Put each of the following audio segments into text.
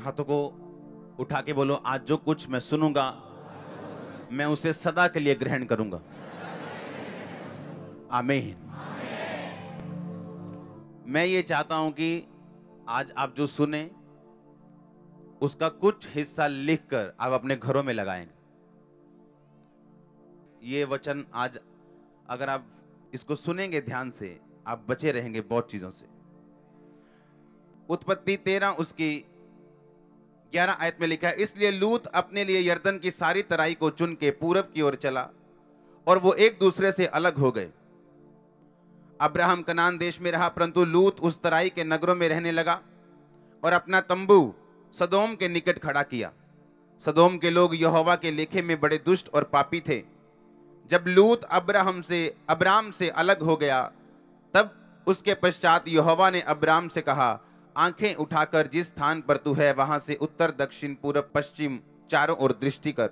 हाथों को उठा के बोलो, आज जो कुछ मैं सुनूंगा मैं उसे सदा के लिए ग्रहण करूंगा। आमीन। मैं ये चाहता हूं कि आज आप जो सुने उसका कुछ हिस्सा लिखकर आप अपने घरों में लगाएंगे। ये वचन आज अगर आप इसको सुनेंगे ध्यान से, आप बचे रहेंगे बहुत चीजों से। उत्पत्ति 13 उसकी 11 आयत में लिखा है, इसलिए लूत अपने लिए यरदन की सारी तराई को चुन के पूरब की ओर चला और वो एक दूसरे से अलग हो गए। अब्राहम कनान देश में रहा, परंतु लूत उस तराई के नगरों में रहने लगा और अपना तंबू सदोम के निकट खड़ा किया। सदोम के लोग यहोवा के लेखे में बड़े दुष्ट और पापी थे। जब लूत अब्राम से अलग हो गया, तब उसके पश्चात यहोवा ने अब्राम से कहा, आंखें उठाकर जिस स्थान पर तू है वहां से उत्तर दक्षिण पूरब पश्चिम चारों ओर दृष्टि कर,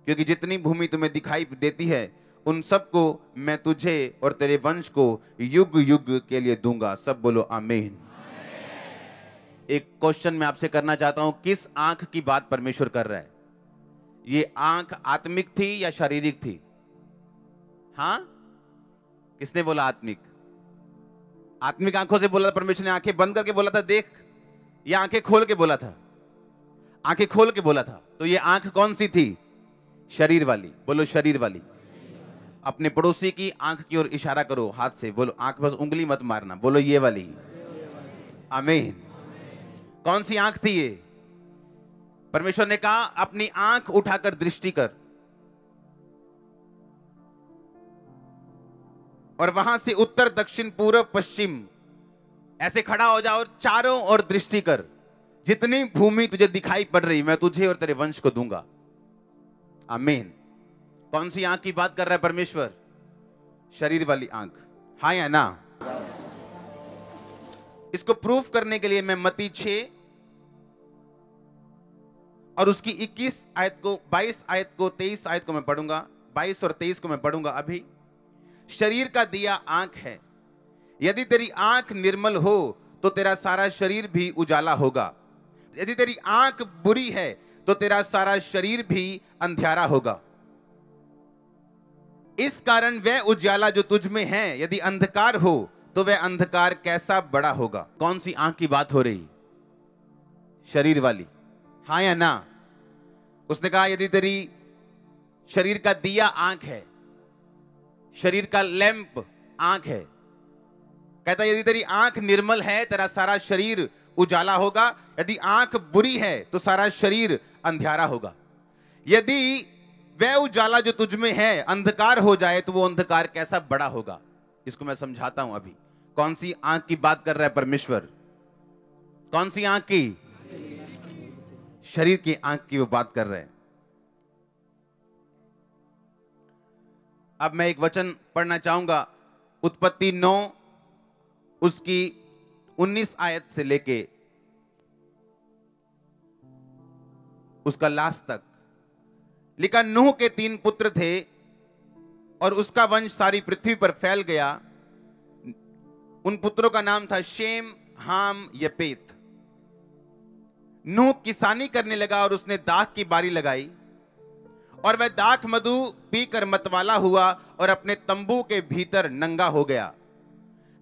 क्योंकि जितनी भूमि तुम्हें दिखाई देती है उन सबको मैं तुझे और तेरे वंश को युग युग के लिए दूंगा। सब बोलो आमीन। एक क्वेश्चन मैं आपसे करना चाहता हूं, किस आंख की बात परमेश्वर कर रहा है? ये आंख आत्मिक थी या शारीरिक थी? हाँ, किसने बोला आत्मिक? आत्मिक आंखों से बोला था परमेश्वर ने, आंखें बंद करके बोला था देख, या आंखें खोल के बोला था? आंखें खोल के बोला था। तो ये आंख कौन सी थी? शरीर वाली। बोलो शरीर वाली। अपने पड़ोसी की आंख की ओर इशारा करो हाथ से, बोलो आंख, बस उंगली मत मारना, बोलो ये वाली। आमीन। कौन सी आंख थी ये? परमेश्वर ने कहा अपनी आंख उठाकर दृष्टि कर और वहां से उत्तर दक्षिण पूर्व पश्चिम ऐसे खड़ा हो जा और चारों ओर दृष्टि कर। जितनी भूमि तुझे दिखाई पड़ रही मैं तुझे और तेरे वंश को दूंगा। आमीन। कौन सी आंख की बात कर रहा है परमेश्वर? शरीर वाली आंख। हाँ या ना? इसको प्रूफ करने के लिए मैं मत्ती 6 और उसकी 21 आयत को, 22 आयत को, 23 आयत को मैं पढ़ूंगा, 22 और 23 को मैं पढ़ूंगा अभी। शरीर का दिया आंख है, यदि तेरी आंख निर्मल हो तो तेरा सारा शरीर भी उजाला होगा। यदि तेरी आंख बुरी है तो तेरा सारा शरीर भी अंधियारा होगा। इस कारण वह उजाला जो तुझ में है यदि अंधकार हो तो वह अंधकार कैसा बड़ा होगा। कौन सी आंख की बात हो रही? शरीर वाली। हाँ या ना? उसने कहा यदि तेरी शरीर का दिया आंख है, शरीर का लैंप आंख है, कहता यदि तेरी आंख निर्मल है तेरा सारा शरीर उजाला होगा, यदि आंख बुरी है तो सारा शरीर अंधियारा होगा। यदि वह उजाला जो तुझ में है अंधकार हो जाए तो वो अंधकार कैसा बड़ा होगा। इसको मैं समझाता हूं अभी। कौन सी आंख की बात कर रहा है परमेश्वर? कौन सी आंख की? शरीर की आंख की वो बात कर रहे हैं। अब मैं एक वचन पढ़ना चाहूंगा, उत्पत्ति 9 उसकी 19 आयत से लेके उसका लास्ट तक लिखा। नूह के 3 पुत्र थे और उसका वंश सारी पृथ्वी पर फैल गया। उन पुत्रों का नाम था शेम, हाम, यपेत। नूह किसानी करने लगा और उसने दाख की बारी लगाई और वह दाख मधु पीकर मतवाला हुआ और अपने तंबू के भीतर नंगा हो गया।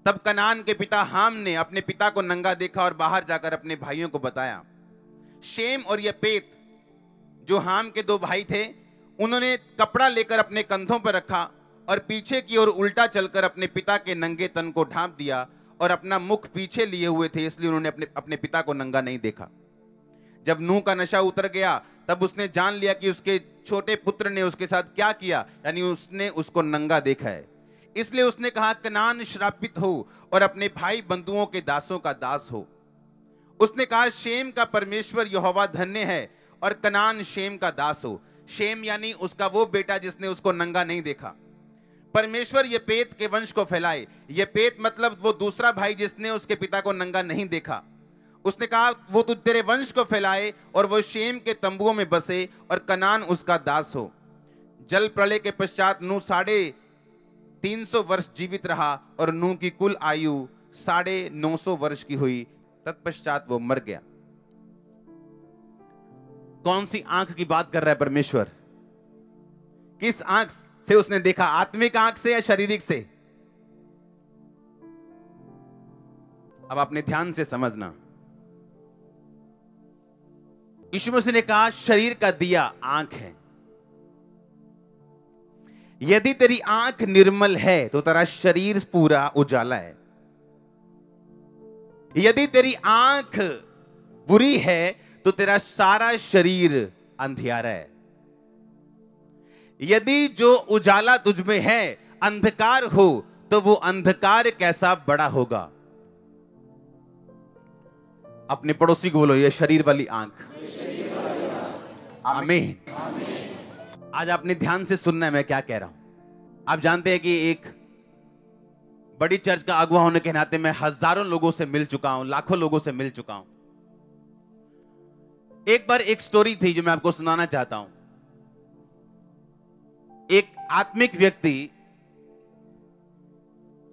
तब कनान के पिता हाम ने अपने पिता को नंगा देखा और बाहर जाकर अपने भाइयों को बताया। शेम और यपेत जो हाम के 2 भाई थे, उन्होंने कपड़ा लेकर अपने कंधों पर रखा और पीछे की ओर उल्टा चलकर अपने पिता के नंगे तन को ढांप दिया और अपना मुख पीछे लिए हुए थे, इसलिए उन्होंने अपने पिता को नंगा नहीं देखा। जब नूह का नशा उतर गया तब उसने जान लिया कि उसके छोटे पुत्र ने उसके साथ क्या किया, यानी उसने उसको नंगा देखा है। इसलिए उसने कहा कनान श्रापित हो और अपने भाई बंधुओं के दासों का दास हो। उसने कहा शेम का परमेश्वर यहोवा धन्य है और कनान शेम का दास हो। शेम यानी उसका वो बेटा जिसने उसको नंगा नहीं देखा। परमेश्वर यपेत के वंश को फैलाए। यपेत मतलब वो दूसरा भाई जिसने उसके पिता को नंगा नहीं देखा। उसने कहा वो तुझ तेरे वंश को फैलाए और वो शेम के तंबुओं में बसे और कनान उसका दास हो। जल प्रलय के पश्चात नूह 350 वर्ष जीवित रहा और नूह की कुल आयु 950 वर्ष की हुई। तत्पश्चात वो मर गया। कौन सी आंख की बात कर रहा है परमेश्वर? किस आंख से उसने देखा? आत्मिक आंख से या शारीरिक से? अब आपने ध्यान से समझना। यीशु मसीह ने कहा शरीर का दिया आंख है। यदि तेरी आंख निर्मल है तो तेरा शरीर पूरा उजाला है। यदि तेरी आंख बुरी है तो तेरा सारा शरीर अंधियारा है। यदि जो उजाला तुझ में है अंधकार हो तो वो अंधकार कैसा बड़ा होगा। अपने पड़ोसी को बोलो, ये शरीर वाली आंख। आमीन। आज आपने ध्यान से सुनना है मैं क्या कह रहा हूं। आप जानते हैं कि एक बड़ी चर्च का अगुवा होने के नाते मैं हजारों लोगों से मिल चुका हूं, लाखों लोगों से मिल चुका हूं। एक बार एक स्टोरी थी जो मैं आपको सुनाना चाहता हूं। एक आत्मिक व्यक्ति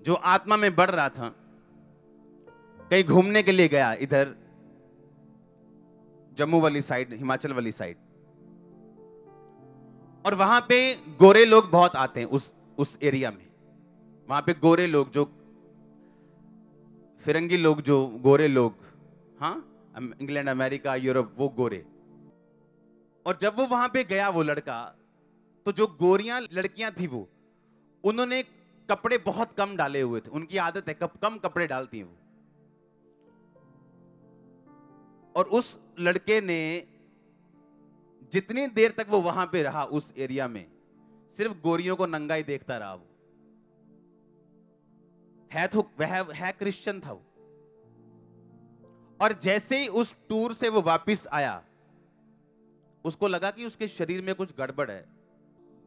जो आत्मा में बढ़ रहा था, कहीं घूमने के लिए गया, इधर जम्मू वाली साइड, हिमाचल वाली साइड, और वहां पे गोरे लोग बहुत आते हैं उस एरिया में। वहां पे गोरे लोग, जो फिरंगी लोग, जो गोरे लोग, हाँ, इंग्लैंड, अमेरिका, यूरोप, वो गोरे। और जब वो वहां पे गया वो लड़का, तो जो गोरियां लड़कियां थी वो, उन्होंने कपड़े बहुत कम डाले हुए थे। उनकी आदत है कम कपड़े डालती हैं वो। और उस लड़के ने जितनी देर तक वो वहां पे रहा उस एरिया में, सिर्फ गोरियों को नंगा ही देखता रहा। वो है क्रिश्चियन था वो। और जैसे ही उस टूर से वो वापस आया, उसको लगा कि उसके शरीर में कुछ गड़बड़ है।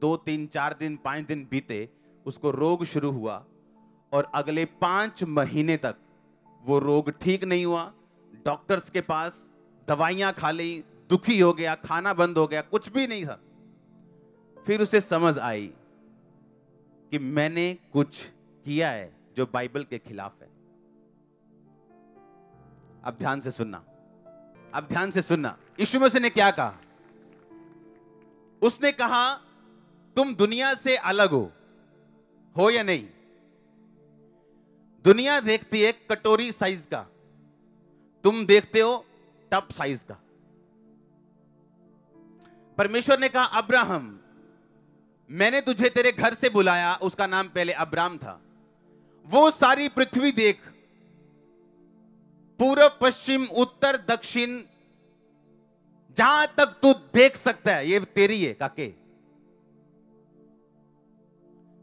2 3 4 दिन 5 दिन बीते, उसको रोग शुरू हुआ और अगले 5 महीने तक वो रोग ठीक नहीं हुआ। डॉक्टर्स के पास दवाइयां खा ली, दुखी हो गया, खाना बंद हो गया, कुछ भी नहीं था। फिर उसे समझ आई कि मैंने कुछ किया है जो बाइबल के खिलाफ है। अब ध्यान से सुनना, अब ध्यान से सुनना। यीशु मसीह ने क्या कहा? उसने कहा तुम दुनिया से अलग हो या नहीं? दुनिया देखती है कटोरी साइज का, तुम देखते हो टब साइज का। परमेश्वर ने कहा अब्राहम, मैंने तुझे तेरे घर से बुलाया। उसका नाम पहले अब्राम था। वो सारी पृथ्वी देख, पूर्व पश्चिम उत्तर दक्षिण, जहां तक तू देख सकता है ये तेरी है काके।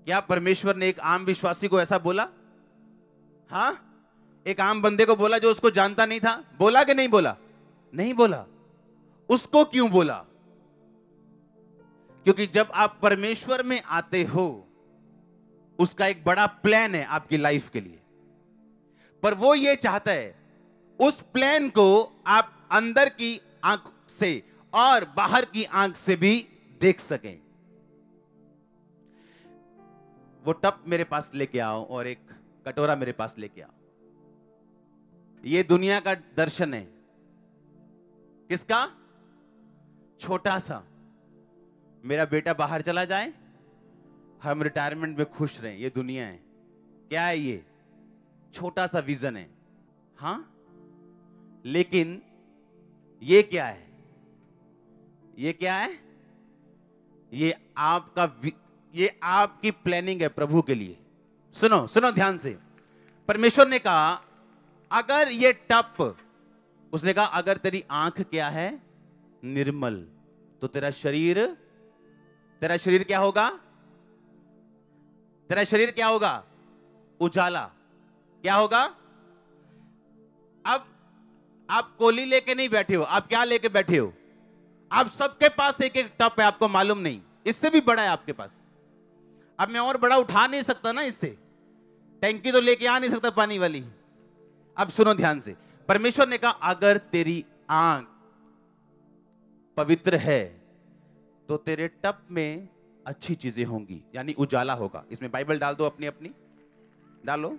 क्या परमेश्वर ने एक आम विश्वासी को ऐसा बोला? हां, एक आम बंदे को बोला जो उसको जानता नहीं था? बोला कि नहीं बोला? नहीं बोला। उसको क्यों बोला? क्योंकि जब आप परमेश्वर में आते हो, उसका एक बड़ा प्लान है आपकी लाइफ के लिए। पर वो ये चाहता है उस प्लान को आप अंदर की आंख से और बाहर की आंख से भी देख सकें। वो टब मेरे पास लेके आओ और एक कटोरा मेरे पास लेके आओ। ये दुनिया का दर्शन है। किसका? छोटा सा। मेरा बेटा बाहर चला जाए, हम रिटायरमेंट में खुश रहें, ये दुनिया है। क्या है ये? छोटा सा विजन है। हां, लेकिन ये क्या है? ये क्या है? ये आपकी प्लानिंग है प्रभु के लिए। सुनो सुनो ध्यान से। परमेश्वर ने कहा अगर ये टप, उसने कहा अगर तेरी आंख क्या है? निर्मल, तो तेरा शरीर क्या होगा? तेरा शरीर क्या होगा? उजाला। क्या होगा? अब आप कोली लेके नहीं बैठे हो, आप क्या लेके बैठे हो? आप सबके पास एक एक टप है, आपको मालूम नहीं, इससे भी बड़ा है आपके पास। अब मैं और बड़ा उठा नहीं सकता ना, इससे टैंकी तो लेके आ नहीं सकता पानी वाली। अब सुनो ध्यान से। परमेश्वर ने कहा अगर तेरी आंख पवित्र है तो तेरे टप में अच्छी चीजें होंगी, यानी उजाला होगा। इसमें बाइबल डाल दो, अपनी अपनी डालो,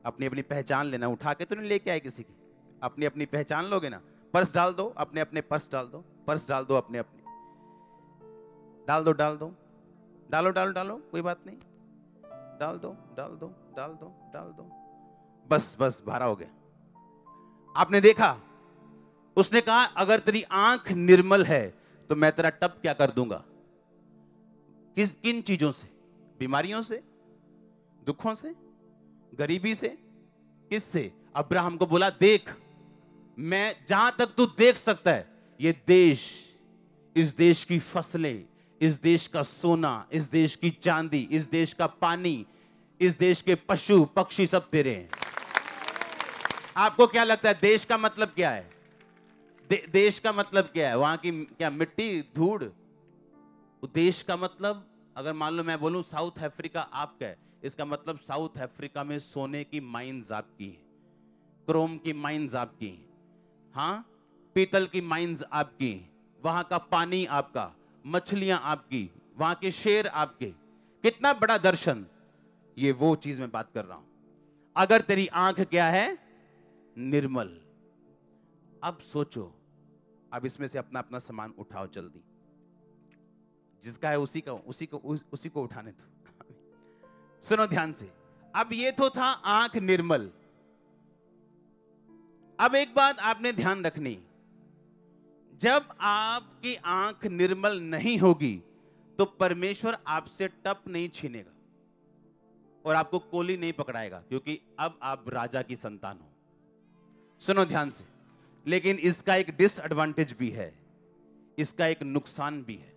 अपनी अपनी पहचान लेना। उठा के तो नहीं लेके आए किसी की, अपनी अपनी पहचान लोगे ना। पर्स डाल दो, अपने अपने पर्स डाल दो। पर्स डाल दो अपने अपने, डाल दो डाल दो, डालो डालो डालो, कोई बात नहीं, डाल दो डाल दो डाल दो डाल दो, बस बस भारा हो गया। आपने देखा, उसने कहा अगर तेरी आंख निर्मल है तो मैं तेरा टब क्या कर दूंगा। किन चीजों से? बीमारियों से, दुखों से, गरीबी से, किससे? अब्राहम को बोला देख, मैं जहां तक तू देख सकता है ये देश, इस देश की फसलें, इस देश का सोना, इस देश की चांदी, इस देश का पानी, इस देश के पशु पक्षी सब तेरे हैं। आपको क्या लगता है देश का मतलब क्या है? देश का मतलब क्या है? वहां की क्या मिट्टी, धूड़? देश का मतलब, अगर मान लो मैं बोलूं साउथ अफ्रीका आपका है, इसका मतलब साउथ अफ्रीका में सोने की माइंस आपकी हैं, क्रोम की माइंस आपकी हैं, हाँ, पीतल की माइंस आपकी, वहां का पानी आपका, मछलियां आपकी, वहां के शेर आपके। कितना बड़ा दर्शन! ये वो चीज मैं बात कर रहा हूं। अगर तेरी आंख क्या है? निर्मल। अब सोचो, अब इसमें से अपना अपना सामान उठाओ जल्दी, जिसका है उसी को उठाने दो। सुनो ध्यान से, अब ये तो था आंख निर्मल। अब एक बात आपने ध्यान रखनी, जब आपकी आंख निर्मल नहीं होगी तो परमेश्वर आपसे टप नहीं छीनेगा और आपको कोली नहीं पकड़ाएगा, क्योंकि अब आप राजा की संतान हो। सुनो ध्यान से, लेकिन इसका एक डिसएडवांटेज भी है, इसका एक नुकसान भी है।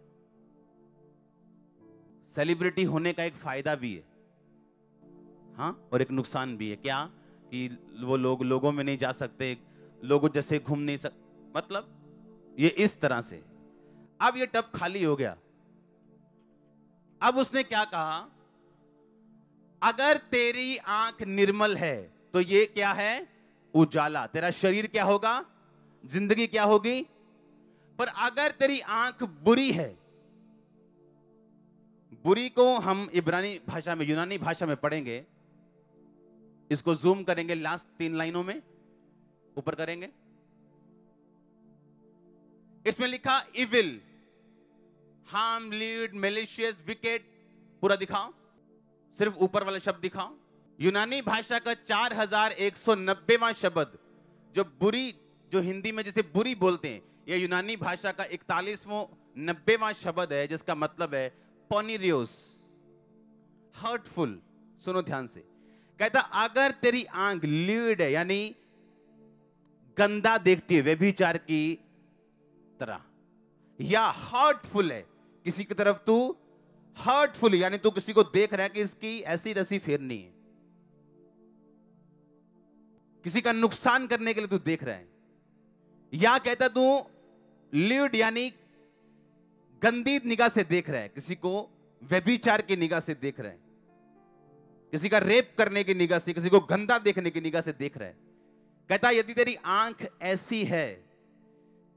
सेलिब्रिटी होने का एक फायदा भी है, हाँ, और एक नुकसान भी है। क्या? कि वो लोगों में नहीं जा सकते, लोगों जैसे घूम नहीं सकते, मतलब ये इस तरह से। अब ये टब खाली हो गया। अब उसने क्या कहा? अगर तेरी आंख निर्मल है तो ये क्या है? उजाला। तेरा शरीर क्या होगा? जिंदगी क्या होगी? पर अगर तेरी आंख बुरी है, बुरी को हम इब्रानी भाषा में, यूनानी भाषा में पढ़ेंगे, इसको जूम करेंगे लास्ट 3 लाइनों में, ऊपर करेंगे, इसमें लिखा evil, harm, lead, malicious, wicket, पूरा दिखाओ, सिर्फ ऊपर वाला शब्द दिखाओ। यूनानी भाषा का 4190वां शब्द, जो बुरी, जो हिंदी में जैसे बुरी बोलते हैं, यह यूनानी भाषा का 41वां 90वां शब्द है, जिसका मतलब है पोनिरियोस, हर्टफुल। सुनो ध्यान से, कहता अगर तेरी आंख लीड है, यानी गंदा देखती है, व्यभिचार की तरह, या हर्टफुल है, किसी की तरफ तू हर्टफुल, यानी तू किसी को देख रहा है कि इसकी ऐसी रसी फेरनी है, किसी का नुकसान करने के लिए तू देख रहा है, या कहता तू लीड यानी गंदी निगाह से देख रहा है, किसी को व्यभिचार की निगाह से देख रहा है, किसी का रेप करने की निगाह से, किसी को गंदा देखने की निगाह से देख रहा है। कहता यदि तेरी आंख ऐसी है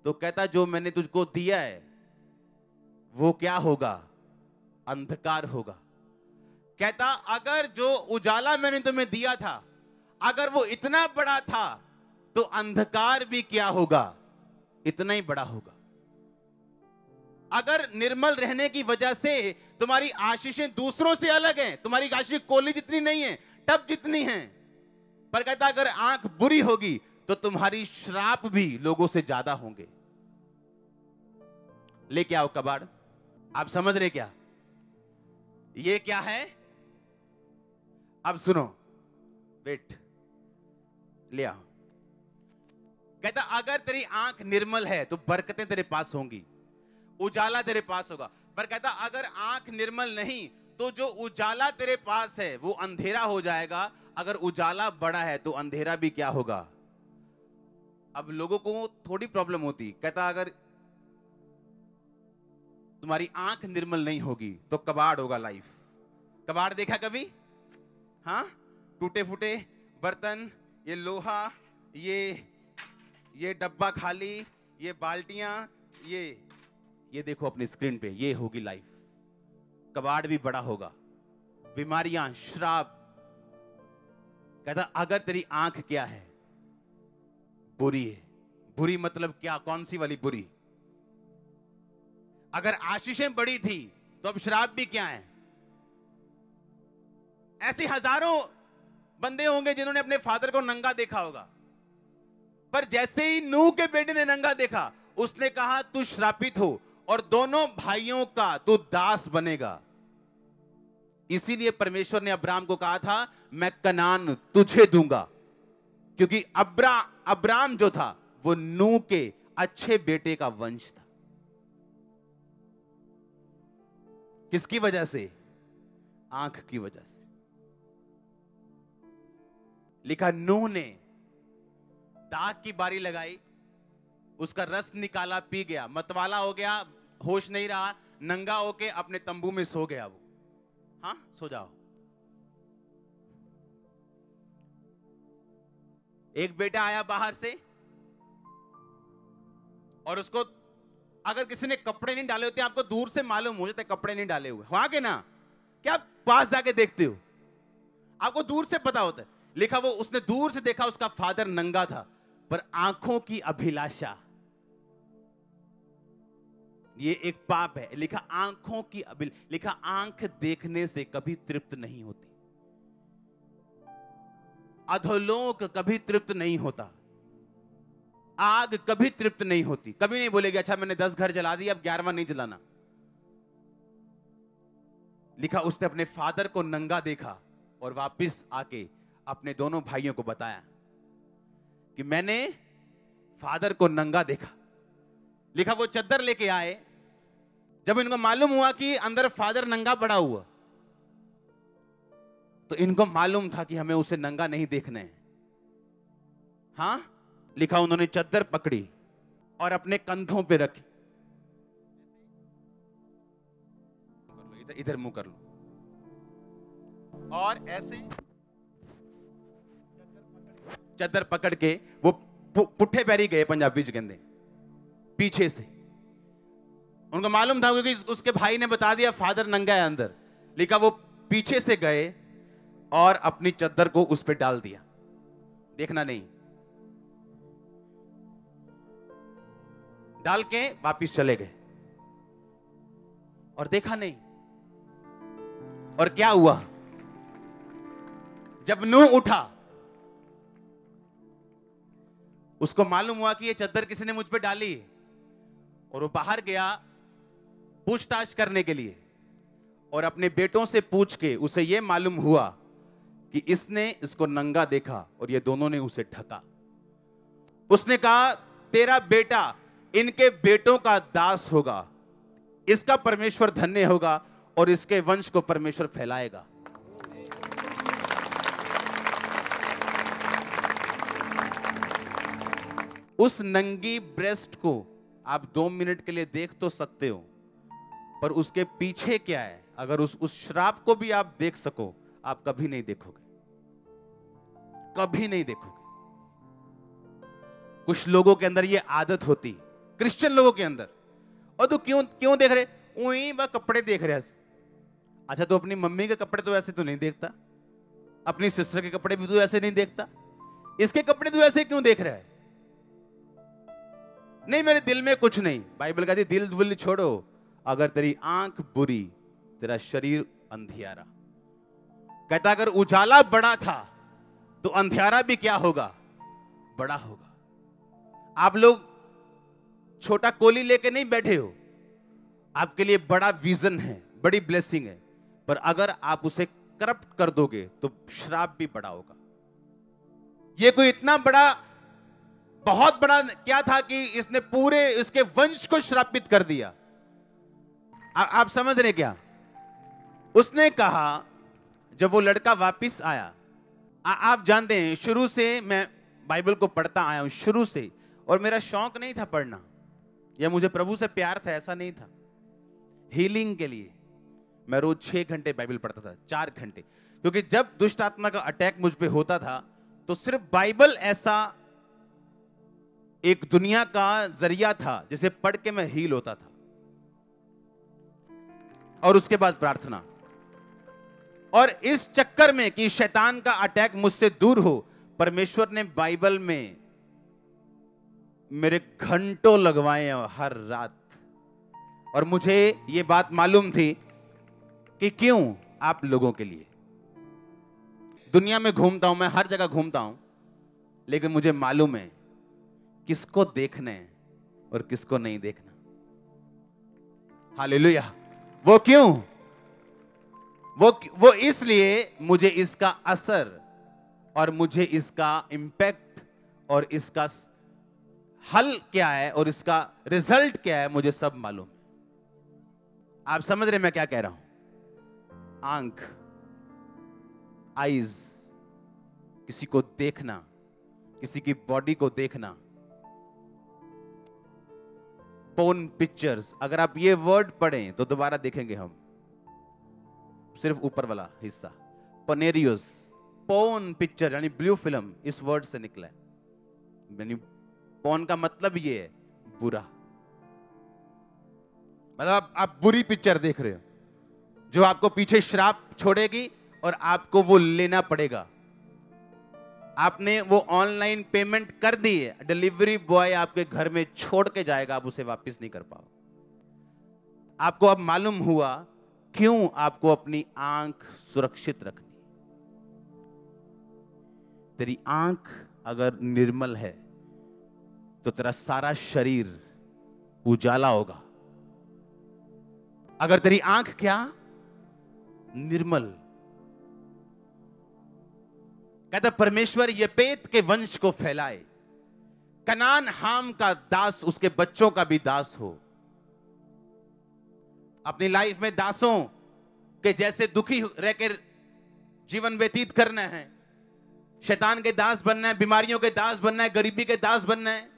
तो कहता जो मैंने तुझको दिया है वो क्या होगा? अंधकार होगा। कहता अगर जो उजाला मैंने तुम्हें दिया था अगर वो इतना बड़ा था तो अंधकार भी क्या होगा? इतना ही बड़ा होगा। अगर निर्मल रहने की वजह से तुम्हारी आशीषें दूसरों से अलग हैं, तुम्हारी आशीष कोली जितनी नहीं है, टब जितनी हैं, पर कहता अगर आंख बुरी होगी तो तुम्हारी श्राप भी लोगों से ज्यादा होंगे। लेके आओ कबाड़। आप समझ रहे क्या? ये क्या है? अब सुनो, वेट, ले आओ। कहता अगर तेरी आंख निर्मल है तो बरकतें तेरे पास होंगी, उजाला तेरे पास होगा। पर कहता अगर आंख निर्मल नहीं तो जो उजाला तेरे पास है वो अंधेरा हो जाएगा। अगर उजाला बड़ा है तो अंधेरा भी क्या होगा? अब लोगों को थोड़ी प्रॉब्लम होती, कहता अगर तुम्हारी आंख निर्मल नहीं होगी तो कबाड़ होगा लाइफ। कबाड़ देखा कभी? हाँ, टूटे फूटे बर्तन, ये लोहा, ये डब्बा खाली, ये बाल्टियां, ये देखो अपनी स्क्रीन पे, ये होगी लाइफ। कबाड़ भी बड़ा होगा, बीमारियां, श्राप। कहता अगर तेरी आंख क्या है? बुरी है। बुरी मतलब क्या? कौन सी वाली बुरी? अगर आशीषें बड़ी थी तो अब श्राप भी क्या है? ऐसे हजारों बंदे होंगे जिन्होंने अपने फादर को नंगा देखा होगा, पर जैसे ही नूह के बेटे ने नंगा देखा, उसने कहा तू श्रापित हो और दोनों भाइयों का तू दास बनेगा। इसीलिए परमेश्वर ने अब्राम को कहा था मैं कनान तुझे दूंगा, क्योंकि अब्राम जो था वो नूह के अच्छे बेटे का वंश था। किसकी वजह से? आंख की वजह से। लिखा नूह ने दाग की बारी लगाई, उसका रस निकाला, पी गया, मतवाला हो गया, होश नहीं रहा, नंगा होके अपने तंबू में सो गया वो। हाँ, सो जाओ। एक बेटा आया बाहर से और उसको अगर किसी ने कपड़े नहीं डाले होते, आपको दूर से मालूम हो जाता है कपड़े नहीं डाले हुए, वहां के ना, क्या आप पास जाके देखते हो, आपको दूर से पता होता है। लिखा वो उसने दूर से देखा, उसका फादर नंगा था, पर आंखों की अभिलाषा, ये एक पाप है। लिखा आंखों की लिखा आंख देखने से कभी तृप्त नहीं होती, अधोलोक कभी तृप्त नहीं होता, आग कभी तृप्त नहीं होती। कभी नहीं बोलेगी अच्छा मैंने 10 घर जला दिए अब 11वां नहीं जलाना। लिखा उसने अपने फादर को नंगा देखा और वापस आके अपने दोनों भाइयों को बताया कि मैंने फादर को नंगा देखा। लिखा वो चद्दर लेके आए, जब इनको मालूम हुआ कि अंदर फादर नंगा पड़ा हुआ, तो इनको मालूम था कि हमें उसे नंगा नहीं देखना है। हाँ, लिखा उन्होंने चद्दर पकड़ी और अपने कंधों पे रखी। इधर मुंह कर लो और ऐसे चद्दर पकड़ के वो पुट्ठे पैरी गए, पंजाबी च कहंदे, पीछे से। उनको मालूम था क्योंकि उसके भाई ने बता दिया फादर नंगा है अंदर। लिखा वो पीछे से गए और अपनी चद्दर को उस पर डाल दिया, देखना नहीं, डाल के वापिस चले गए और देखा नहीं। और क्या हुआ, जब नूह उठा उसको मालूम हुआ कि ये चद्दर किसी ने मुझ पे डाली, और वो बाहर गया पूछताछ करने के लिए, और अपने बेटों से पूछ के उसे यह मालूम हुआ कि इसने इसको नंगा देखा और ये दोनों ने उसे ढका। उसने कहा तेरा बेटा इनके बेटों का दास होगा, इसका परमेश्वर धन्य होगा और इसके वंश को परमेश्वर फैलाएगा। उस नंगी ब्रेस्ट को आप 2 मिनट के लिए देख तो सकते हो, पर उसके पीछे क्या है, अगर उस श्राप को भी आप देख सको, आप कभी नहीं देखोगे, कभी नहीं देखोगे। कुछ लोगों के अंदर ये आदत होती, क्रिश्चियन लोगों के अंदर, और तू क्यों देख रहे, वही वह कपड़े देख रहे हैं। अच्छा तो अपनी मम्मी के कपड़े तो ऐसे तो नहीं देखता, अपनी सिस्टर के कपड़े भी तो ऐसे नहीं देखता, इसके कपड़े तो ऐसे क्यों देख रहा है? नहीं मेरे दिल में कुछ नहीं। बाइबल कहती दिल दिल छोड़ो, अगर तेरी आंख बुरी तेरा शरीर अंधियारा। कहता अगर उजाला बड़ा था तो अंधियारा भी क्या होगा, बड़ा होगा। आप लोग छोटा कोली लेके नहीं बैठे हो, आपके लिए बड़ा विजन है, बड़ी ब्लेसिंग है, पर अगर आप उसे करप्ट कर दोगे तो श्राप भी बड़ा होगा। ये कोई इतना बड़ा, बहुत बड़ा क्या था कि इसने पूरे इसके वंश को श्रापित कर दिया। आप समझ रहे क्या? उसने कहा जब वो लड़का वापिस आया, आप जानते हैं शुरू से मैं बाइबल को पढ़ता आया हूं, शुरू से, और मेरा शौक नहीं था पढ़ना, या मुझे प्रभु से प्यार था, ऐसा नहीं था। हीलिंग के लिए मैं रोज 6 घंटे बाइबल पढ़ता था, 4 घंटे, क्योंकि जब दुष्ट आत्मा का अटैक मुझ पे होता था तो सिर्फ बाइबल ऐसा एक दुनिया का जरिया था जिसे पढ़ के मैं हील होता था, और उसके बाद प्रार्थना। और इस चक्कर में कि शैतान का अटैक मुझसे दूर हो, परमेश्वर ने बाइबल में मेरे घंटों लगवाए हर रात, और मुझे ये बात मालूम थी कि क्यों आप लोगों के लिए। दुनिया में घूमता हूं मैं, हर जगह घूमता हूं, लेकिन मुझे मालूम है किसको देखना है और किसको नहीं देखना। हालेलुया। वो क्यों? वो इसलिए मुझे इसका असर और मुझे इसका इंपैक्ट और इसका हल क्या है और इसका रिजल्ट क्या है, मुझे सब मालूम है। आप समझ रहे मैं क्या कह रहा हूं? आंख, आईज, किसी को देखना, किसी की बॉडी को देखना। पोर्न पिक्चर्स, अगर आप ये वर्ड पढ़ें तो दोबारा देखेंगे हम, सिर्फ ऊपर वाला हिस्सा। पनेरियोस, पोर्न पिक्चर यानी ब्लू फिल्म, इस वर्ड से निकला है। यानी पोर्न का मतलब ये है बुरा, मतलब आप बुरी पिक्चर देख रहे हो जो आपको पीछे श्राप छोड़ेगी और आपको वो लेना पड़ेगा। आपने वो ऑनलाइन पेमेंट कर दी है, डिलीवरी बॉय आपके घर में छोड़ के जाएगा, आप उसे वापस नहीं कर पाओ। आपको अब मालूम हुआ क्यों आपको अपनी आंख सुरक्षित रखनी। तेरी आंख अगर निर्मल है तो तेरा सारा शरीर उजाला होगा। अगर तेरी आंख क्या? निर्मल। कहता परमेश्वर येपेत के वंश को फैलाए, कनान हाम का दास उसके बच्चों का भी दास हो। अपनी लाइफ में दासों के जैसे दुखी रहकर जीवन व्यतीत करना है, शैतान के दास बनना है, बीमारियों के दास बनना है, गरीबी के दास बनना है,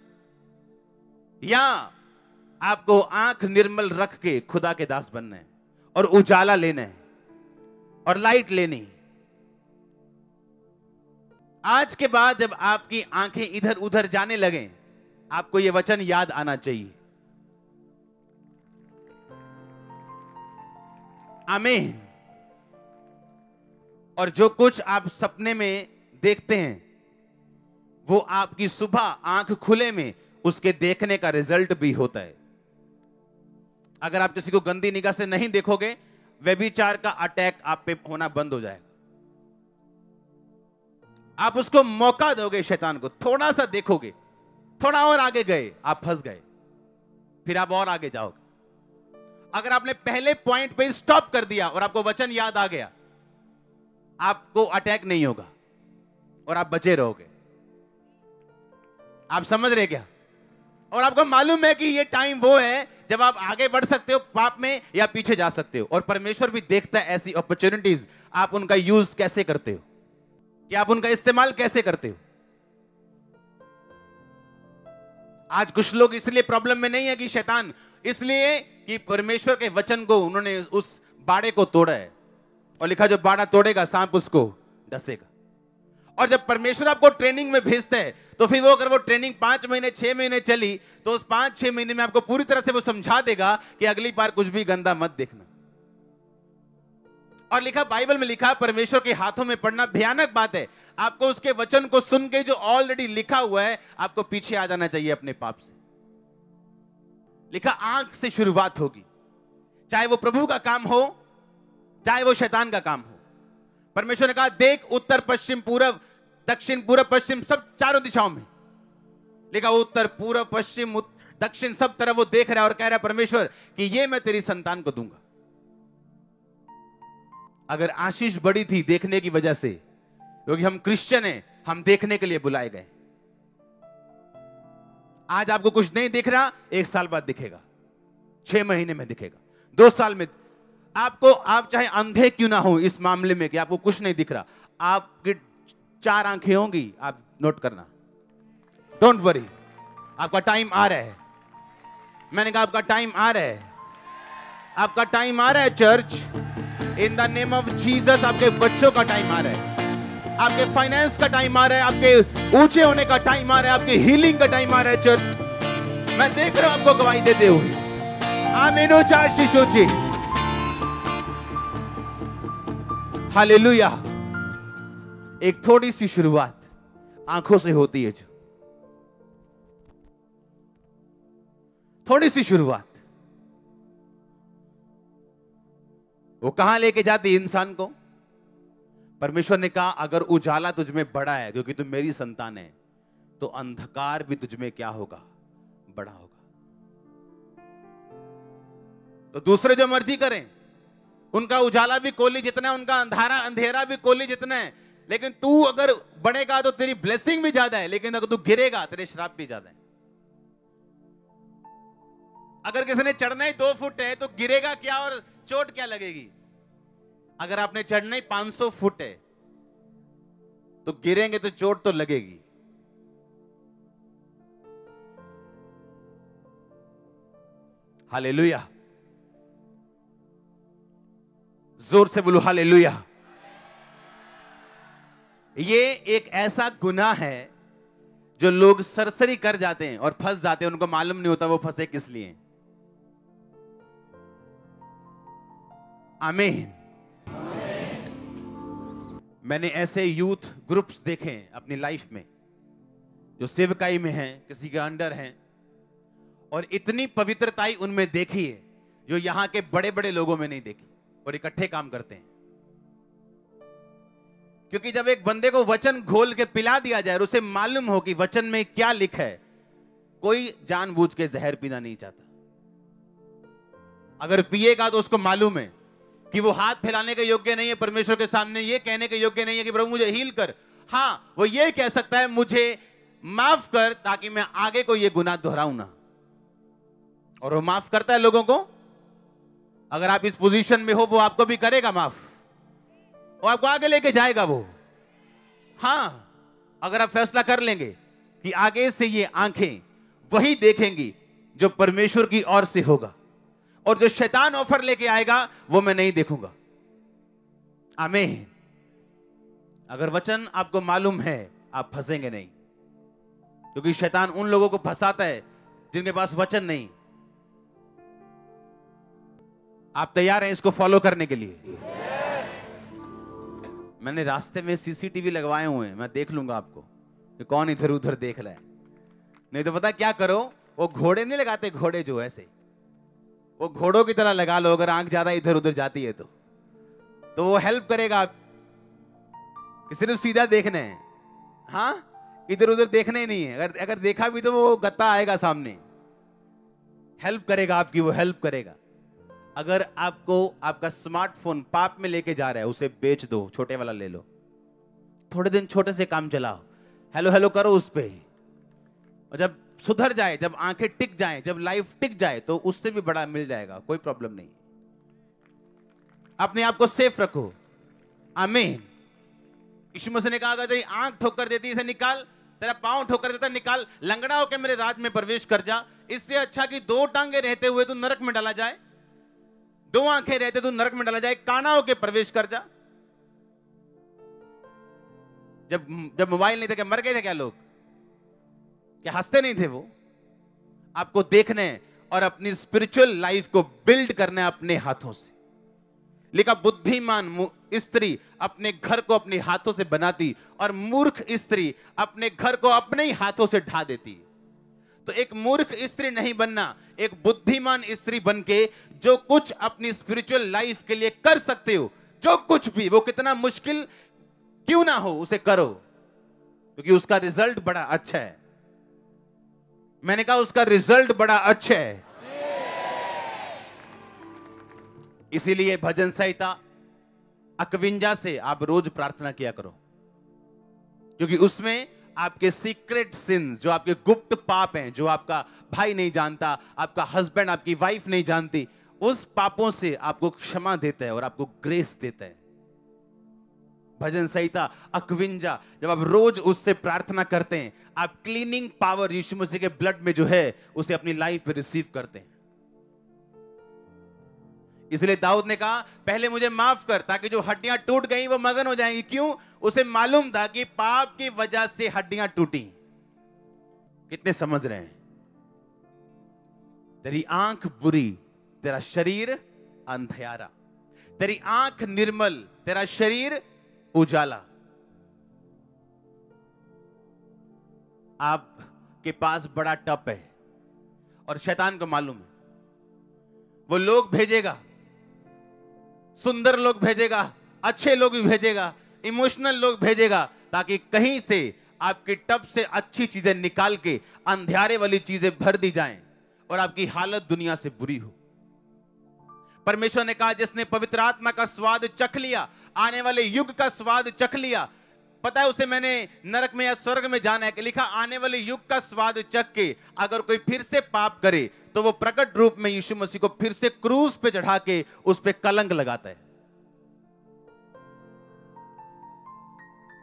या आपको आंख निर्मल रख के खुदा के दास बनना है और उजाला लेना है और लाइट लेनी। आज के बाद जब आपकी आंखें इधर उधर जाने लगे, आपको यह वचन याद आना चाहिए। आमीन। और जो कुछ आप सपने में देखते हैं वो आपकी सुबह आंख खुले में उसके देखने का रिजल्ट भी होता है। अगर आप किसी को गंदी निगाह से नहीं देखोगे, व्यभिचार का अटैक आप पे होना बंद हो जाएगा। आप उसको मौका दोगे, शैतान को थोड़ा सा देखोगे, थोड़ा और आगे गए आप फंस गए, फिर आप और आगे जाओगे। अगर आपने पहले पॉइंट पे स्टॉप कर दिया और आपको वचन याद आ गया, आपको अटैक नहीं होगा और आप बचे रहोगे। आप समझ रहे क्या? और आपको मालूम है कि ये टाइम वो है जब आप आगे बढ़ सकते हो पाप में या पीछे जा सकते हो। और परमेश्वर भी देखता है ऐसी अपॉर्चुनिटीज, आप उनका यूज कैसे करते हो, कि आप उनका इस्तेमाल कैसे करते हो। आज कुछ लोग इसलिए प्रॉब्लम में नहीं है कि शैतान, इसलिए कि परमेश्वर के वचन को उन्होंने उस बाड़े को तोड़ा है और लिखा जो बाड़ा तोड़ेगा सांप उसको डसेगा। और जब परमेश्वर आपको ट्रेनिंग में भेजता है तो फिर वो, अगर वो ट्रेनिंग 5 महीने 6 महीने चली तो उस 5-6 महीने में आपको पूरी तरह से वो समझा देगा कि अगली बार कुछ भी गंदा मत देखना। और लिखा, बाइबल में लिखा, परमेश्वर के हाथों में पड़ना भयानक बात है। आपको उसके वचन को सुन के जो ऑलरेडी लिखा हुआ है, आपको पीछे आ जाना चाहिए अपने पाप से। लिखा आंख से शुरुआत होगी, चाहे वो प्रभु का काम हो चाहे वो शैतान का काम हो। परमेश्वर ने कहा देख उत्तर पश्चिम पूरब दक्षिण पूरब पश्चिम सब चारों दिशाओं में। लिखा उत्तर पूरब पश्चिम दक्षिण सब तरफ वो देख रहा है और कह रहा है परमेश्वर कि ये मैं तेरी संतान को दूंगा। अगर आशीष बड़ी थी देखने की वजह से, क्योंकि हम क्रिश्चियन हैं, हम देखने के लिए बुलाए गए। आज आपको कुछ नहीं दिख रहा, 1 साल बाद दिखेगा, 6 महीने में दिखेगा, 2 साल में। आपको, आप चाहे अंधे क्यों ना हो इस मामले में कि आपको कुछ नहीं दिख रहा, आपकी 4 आंखें होंगी, आप नोट करना, डोंट वरी, आपका टाइम आ रहा है। मैंने कहा आपका टाइम आ रहा है, आपका टाइम आ रहा है church. In the name of Jesus आपके बच्चों का टाइम आ रहा है, आपके फाइनेंस का टाइम आ रहा है, आपके ऊंचे होने का टाइम आ रहा है, आपके हीलिंग का टाइम आ रहा है चर्च। मैं देख रहा हूं आपको गवाही देते हुए। आमीन हो चाहे शिशु जी। हालेलुया। एक थोड़ी सी शुरुआत आंखों से होती है, जो थोड़ी सी शुरुआत वो कहां लेके जाती इंसान को? परमेश्वर ने कहा अगर उजाला तुझ में बड़ा है क्योंकि तू मेरी संतान है, तो अंधकार भी तुझ में क्या होगा? बड़ा होगा। तो दूसरे जो मर्जी करें, उनका उजाला भी कोली जितना है, उनका अंधेरा भी कोली जितना है, लेकिन तू अगर बढ़ेगा तो तेरी ब्लेसिंग भी ज्यादा है, लेकिन अगर तू गिरेगा तेरे श्राप भी ज्यादा है। अगर किसी ने चढ़ना ही 2 फुट है तो गिरेगा क्या और चोट क्या लगेगी? अगर आपने चढ़ना ही 500 फुट है तो गिरेंगे तो चोट तो लगेगी। हालेलुया, जोर से बोलो हालेलुया। ये एक ऐसा गुनाह है जो लोग सरसरी कर जाते हैं और फंस जाते हैं, उनको मालूम नहीं होता वो फंसे किस लिए। आमीन। मैंने ऐसे यूथ ग्रुप्स देखे अपनी लाइफ में जो सेवकाई में हैं, किसी के अंडर हैं, और इतनी पवित्रताई उनमें देखी है जो यहां के बड़े बड़े लोगों में नहीं देखी, और इकट्ठे काम करते हैं। क्योंकि जब एक बंदे को वचन घोल के पिला दिया जाए और उसे मालूम हो कि वचन में क्या लिखा है, कोई जानबूझ के जहर पीना नहीं चाहता। अगर पिएगा तो उसको मालूम है कि वो हाथ फैलाने के योग्य नहीं है, परमेश्वर के सामने ये कहने के योग्य नहीं है कि प्रभु मुझे हील कर। हाँ, वो ये कह सकता है मुझे माफ कर, ताकि मैं आगे को ये गुनाह दोहराऊं ना। और वो माफ करता है लोगों को। अगर आप इस पोजीशन में हो, वो आपको भी करेगा माफ, वो आपको आगे लेके जाएगा वो। हाँ, अगर आप फैसला कर लेंगे कि आगे से ये आंखें वही देखेंगी जो परमेश्वर की ओर से होगा, और जो शैतान ऑफर लेके आएगा वो मैं नहीं देखूंगा। आमीन। अगर वचन आपको मालूम है, आप फंसेंगे नहीं, क्योंकि शैतान उन लोगों को फंसाता है जिनके पास वचन नहीं। आप तैयार हैं इसको फॉलो करने के लिए? मैंने रास्ते में सीसीटीवी लगवाए हुए हैं, मैं देख लूंगा आपको कि कौन इधर उधर देख रहा है। नहीं तो पता क्या करो, वो घोड़े नहीं लगाते, घोड़े जो ऐसे, वो घोड़ों की तरह लगा लो। अगर आंख ज्यादा इधर उधर जाती है तो वो हेल्प करेगा कि सिर्फ सीधा देखना है। हाँ, इधर उधर देखना ही नहीं है। अगर देखा भी तो वो गत्ता आएगा सामने, हेल्प करेगा आपकी, वो हेल्प करेगा। अगर आपको आपका स्मार्टफोन पाप में लेके जा रहा है, उसे बेच दो, छोटे वाला ले लो, थोड़े दिन छोटे से काम चलाओ, हेलो हेलो करो उस पे, और जब सुधर जाए, जब आंखें टिक जाएं, जब लाइफ टिक जाए, तो उससे भी बड़ा मिल जाएगा, कोई प्रॉब्लम नहीं। अपने आप को सेफ रखो। आमीन। यीशु मसीह ने कहा अगर तेरी आंख ठोकर देती है, इसे निकाल, तेरा पांव ठोकर देता निकाल, लंगड़ा होकर मेरे राज में प्रवेश कर जा। इससे अच्छा कि 2 टांगे रहते हुए तू नरक में डाला जाए, 2 आंखें रहते तू नरक में डाला जाए, काना होकर प्रवेश कर जा। जब मोबाइल नहीं था क्या मर गए थे क्या लोग? क्या हंसते नहीं थे वो? आपको देखने और अपनी स्पिरिचुअल लाइफ को बिल्ड करना है अपने हाथों से। लिखा बुद्धिमान स्त्री अपने घर को अपने हाथों से बनाती, और मूर्ख स्त्री अपने घर को अपने ही हाथों से ढा देती। तो एक मूर्ख स्त्री नहीं बनना, एक बुद्धिमान स्त्री बनके जो कुछ अपनी स्पिरिचुअल लाइफ के लिए कर सकते हो, जो कुछ भी, वो कितना मुश्किल क्यों ना हो, उसे करो, क्योंकि उसका रिजल्ट बड़ा अच्छा है। मैंने कहा उसका रिजल्ट बड़ा अच्छा है। इसीलिए भजन संहिता 51 से आप रोज प्रार्थना किया करो, क्योंकि उसमें आपके सीक्रेट सिंस, जो आपके गुप्त पाप हैं, जो आपका भाई नहीं जानता, आपका हस्बैंड, आपकी वाइफ नहीं जानती, उस पापों से आपको क्षमा देता है और आपको ग्रेस देता है। भजन संहिता 51, जब आप रोज उससे प्रार्थना करते हैं, आप क्लीनिंग पावर यीशु मसीह के ब्लड में जो है उसे अपनी लाइफ में रिसीव करते हैं। इसलिए दाऊद ने कहा पहले मुझे माफ कर, ताकि जो हड्डियां टूट गई वो मगन हो जाएंगी। क्यों? उसे मालूम था कि पाप की वजह से हड्डियां टूटी। कितने समझ रहे हैं? तेरी आंख बुरी, तेरा शरीर अंधियारा। तेरी आंख निर्मल, तेरा शरीर उजाला। आपके पास बड़ा टप है और शैतान को मालूम है, वो लोग भेजेगा सुंदर लोग भेजेगा, अच्छे लोग भी भेजेगा, इमोशनल लोग भेजेगा, ताकि कहीं से आपकी टब से अच्छी चीजें निकाल के अंधियारे वाली चीजें भर दी जाएं और आपकी हालत दुनिया से बुरी हो। परमेश्वर ने कहा जिसने पवित्र आत्मा का स्वाद चख लिया, आने वाले युग का स्वाद चख लिया, पता है उसे मैंने नरक में या स्वर्ग में जाना है, कि लिखा आने वाले युग का स्वाद चख के अगर कोई फिर से पाप करे तो वो प्रकट रूप में यीशु मसीह को फिर से क्रूस पे चढ़ा के उस पे कलंक लगाता है।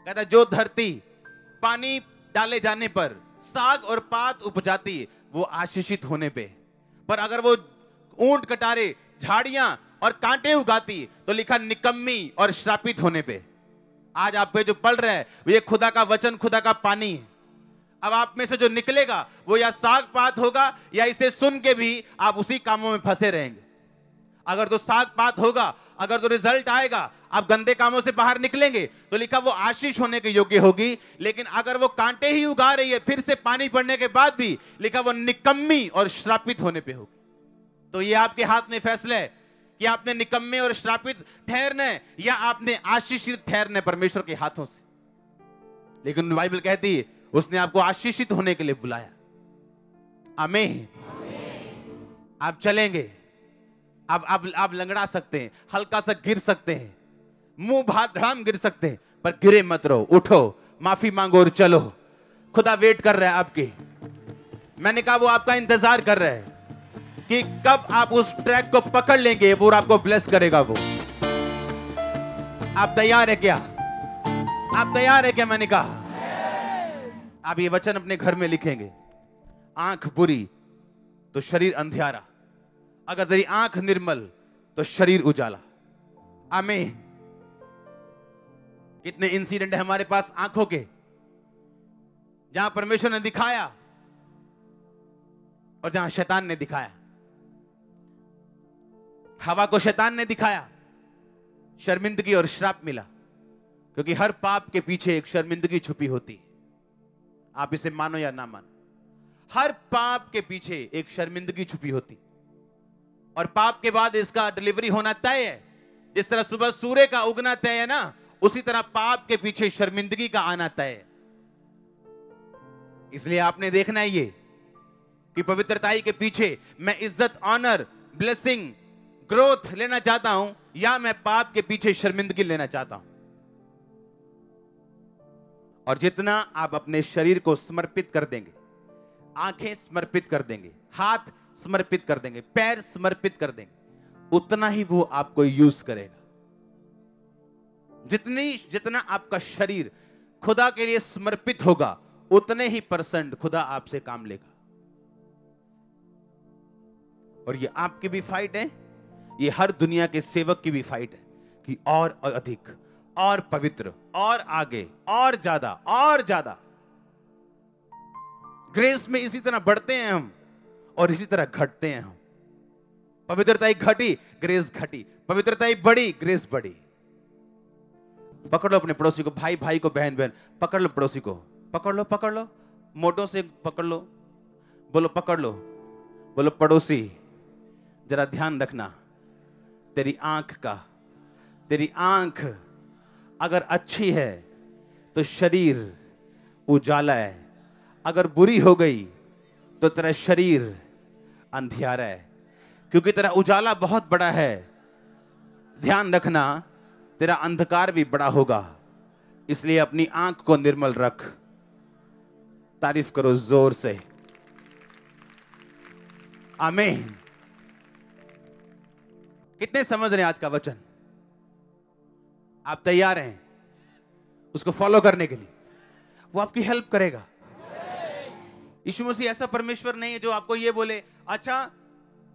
कहता है जो धरती पानी डाले जाने पर साग और पात उपजाती है वो आशीषित होने पे, पर अगर वो ऊंट कटारे झाड़ियां और कांटे उगाती तो लिखा निकम्मी और श्रापित होने पे। आज आप पे जो पढ़ रहा है ये खुदा का वचन, खुदा का पानी है। अब आप में से जो निकलेगा वो या साग पात होगा या इसे सुन के भी आप उसी कामों में फंसे रहेंगे। अगर तो साग पात होगा, अगर तो रिजल्ट आएगा, आप गंदे कामों से बाहर निकलेंगे तो लिखा वो आशीष होने के योग्य होगी। लेकिन अगर वो कांटे ही उगा रही है फिर से पानी पड़ने के बाद भी, लिखा वो निकम्मी और श्रापित होने पे होगी। तो ये आपके हाथ में फैसला है कि आपने निकम्मे और श्रापित ठहरना है या आपने आशीषित ठहरना है परमेश्वर के हाथों से। लेकिन बाइबल कहती है उसने आपको आशीषित होने के लिए बुलाया। आमीन। आप चलेंगे, आप लंगड़ा सकते हैं, हल्का सा गिर सकते हैं, मुंह भाम गिर सकते हैं, पर गिरे मत रहो, उठो, माफी मांगो और चलो। खुदा वेट कर रहा है आपकी। मैंने कहा वो आपका इंतजार कर रहा है कि कब आप उस ट्रैक को पकड़ लेंगे और आपको ब्लेस करेगा वो। आप तैयार है क्या? आप तैयार है क्या? मैंने कहा आप ये वचन अपने घर में लिखेंगे। आंख बुरी तो शरीर अंधियारा, अगर तेरी आंख निर्मल तो शरीर उजाला। आमीन। कितने इंसिडेंट है हमारे पास आंखों के, जहां परमेश्वर ने दिखाया और जहां शैतान ने दिखाया। हवा को शैतान ने दिखाया, शर्मिंदगी और श्राप मिला, क्योंकि हर पाप के पीछे एक शर्मिंदगी छुपी होती है। आप इसे मानो या ना मानो, हर पाप के पीछे एक शर्मिंदगी छुपी होती, और पाप के बाद इसका डिलीवरी होना तय है। जिस तरह सुबह सूर्य का उगना तय है ना, उसी तरह पाप के पीछे शर्मिंदगी का आना तय है। इसलिए आपने देखना है ये कि पवित्रताई के पीछे मैं इज्जत, ऑनर, ब्लेसिंग, ग्रोथ लेना चाहता हूं या मैं पाप के पीछे शर्मिंदगी लेना चाहता हूं। और जितना आप अपने शरीर को समर्पित कर देंगे, आंखें समर्पित कर देंगे, हाथ समर्पित कर देंगे, पैर समर्पित कर देंगे, उतना ही वो आपको यूज करेगा। जितना आपका शरीर खुदा के लिए समर्पित होगा, उतने ही परसेंट खुदा आपसे काम लेगा। और ये आपकी भी फाइट है, ये हर दुनिया के सेवक की भी फाइट है कि और अधिक, और पवित्र, और आगे, और ज्यादा, और ज्यादा। ग्रेस में इसी तरह बढ़ते हैं हम और इसी तरह घटते हैं हम। पवित्रता घटी, ग्रेस घटी, पवित्रता बढ़ी, ग्रेस बढ़ी। पकड़ लो अपने पड़ोसी को, भाई भाई को, बहन बहन, पकड़ लो पड़ोसी को, पकड़ लो, मोटों से पकड़ लो, बोलो पकड़ लो, बोलो पड़ोसी जरा ध्यान रखना, तेरी आंख अगर अच्छी है तो शरीर उजाला है, अगर बुरी हो गई तो तेरा शरीर अंधियारा है, क्योंकि तेरा उजाला बहुत बड़ा है। ध्यान रखना, तेरा अंधकार भी बड़ा होगा। इसलिए अपनी आंख को निर्मल रख। तारीफ करो जोर से। आमीन। कितने समझ रहे हैं आज का वचन? आप तैयार हैं उसको फॉलो करने के लिए? वो आपकी हेल्प करेगा। यीशु मसीह ऐसा परमेश्वर नहीं है जो आपको ये बोले अच्छा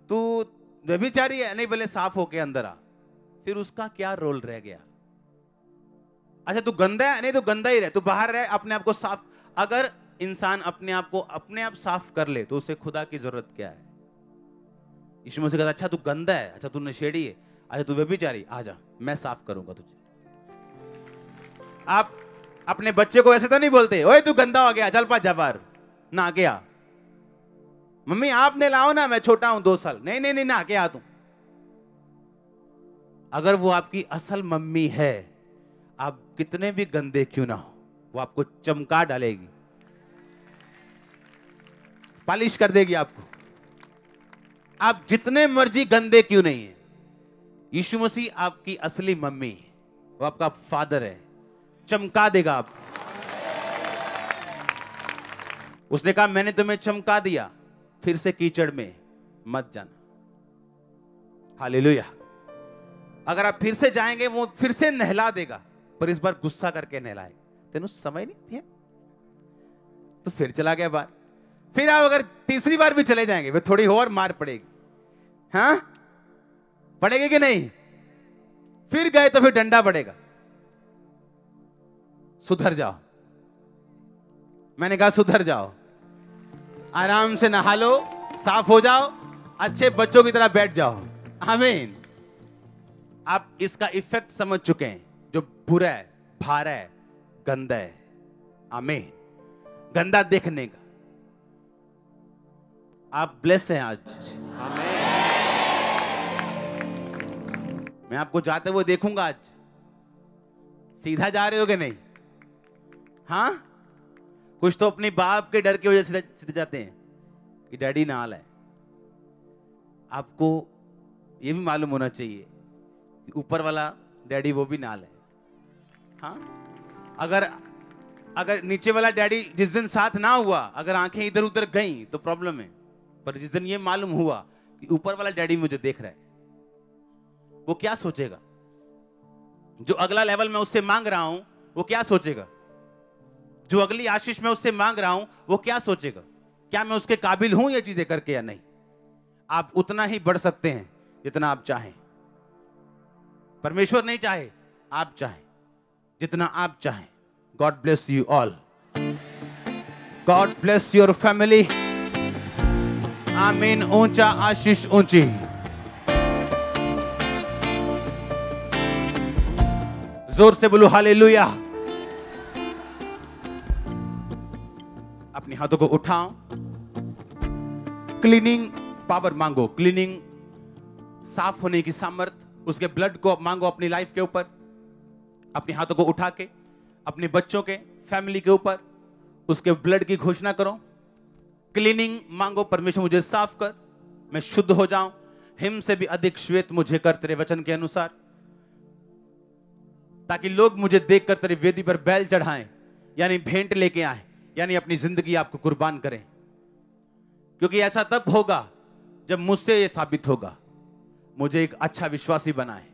तू व्यभिचारी है, नहीं बोले साफ होके अंदर आ, फिर उसका क्या रोल रह गया? अच्छा तू गंदा है, नहीं तो गंदा ही रहे, तू बाहर रहे, अपने आप को साफ। अगर इंसान अपने आप को अपने आप साफ कर ले तो उसे खुदा की जरूरत क्या है? यीशु मसीह कहता अच्छा तू गंदा है, अच्छा तू नशेड़ी है, अच्छा तू व्यभिचारी, आजा मैं साफ करूंगा तुझे। आप अपने बच्चे को ऐसे तो नहीं बोलते ओए तू गंदा हो गया चल पा जा बाहर, ना गया। मम्मी आपने लाओ ना, मैं छोटा हूं 2 साल, नहीं नहीं नहीं ना के आ तू। अगर वो आपकी असल मम्मी है, आप कितने भी गंदे क्यों ना हो, वो आपको चमका डालेगी, पॉलिश कर देगी आपको। आप जितने मर्जी गंदे क्यों नहीं है, यीशु मसीह आपकी असली मम्मी है, वो आपका फादर है, चमका देगा आपको। उसने कहा मैंने तुम्हें चमका दिया, फिर से कीचड़ में मत जाना। हालेलुया। अगर आप फिर से जाएंगे वो फिर से नहला देगा, पर इस बार गुस्सा करके नहलाएगा। तेनू समझ नहीं दिया तो फिर चला गया बाहर। फिर आप अगर तीसरी बार भी चले जाएंगे, वे थोड़ी और मार पड़ेगी। हाँ, पड़ेगी कि नहीं? फिर गए तो फिर डंडा पड़ेगा। सुधर जाओ, मैंने कहा सुधर जाओ, आराम से नहा लो, साफ हो जाओ, अच्छे बच्चों की तरह बैठ जाओ। आमीन। आप इसका इफेक्ट समझ चुके हैं, जो बुरा है, भारा है, गंदा है। आमीन। गंदा देखने का। आप ब्लेस हैं आज। आमीन। मैं आपको जाते हुए देखूंगा आज। सीधा जा रहे हो कि नहीं? हाँ, कुछ तो अपने बाप के डर की वजह से सीधे जाते हैं कि डैडी नाल है। आपको ये भी मालूम होना चाहिए कि ऊपर वाला डैडी वो भी नाल है। हाँ, अगर नीचे वाला डैडी जिस दिन साथ ना हुआ, अगर आंखें इधर उधर गईं तो प्रॉब्लम है। पर जिस दिन ये मालूम हुआ कि ऊपर वाला डैडी मुझे देख रहा है, वो क्या सोचेगा? जो अगला लेवल मैं उससे मांग रहा हूं, वो क्या सोचेगा? जो अगली आशीष मैं उससे मांग रहा हूं, वो क्या सोचेगा? क्या मैं उसके काबिल हूं ये चीजें करके या नहीं? आप उतना ही बढ़ सकते हैं जितना आप चाहें। परमेश्वर नहीं चाहे, आप चाहें, जितना आप चाहें। God bless you all. God bless your family. आमीन। ऊंचा आशीष ऊंची। जोर से बोलो हालेलुया। अपने हाथों को उठाओ, क्लीनिंग पावर मांगो, क्लीनिंग साफ होने की सामर्थ, उसके ब्लड को मांगो अपनी लाइफ के ऊपर। अपने हाथों को उठा के अपने बच्चों के, फैमिली के ऊपर उसके ब्लड की घोषणा करो। क्लीनिंग मांगो, परमेश्वर मुझे साफ कर, मैं शुद्ध हो जाऊं, हिम से भी अधिक श्वेत मुझे कर तेरे वचन के अनुसार, ताकि लोग मुझे देखकर तेरी वेदी पर बैल चढ़ाएं, यानी भेंट लेके आए, यानी अपनी जिंदगी आपको कुर्बान करें। क्योंकि ऐसा तब होगा जब मुझसे यह साबित होगा, मुझे एक अच्छा विश्वासी बनाए।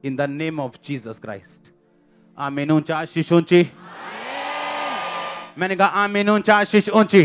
In the name of Jesus Christ. आमीन। ऊंचा आशीष ऊंची। मैंने कहा आमीन। ऊंचा आशीष ऊंची।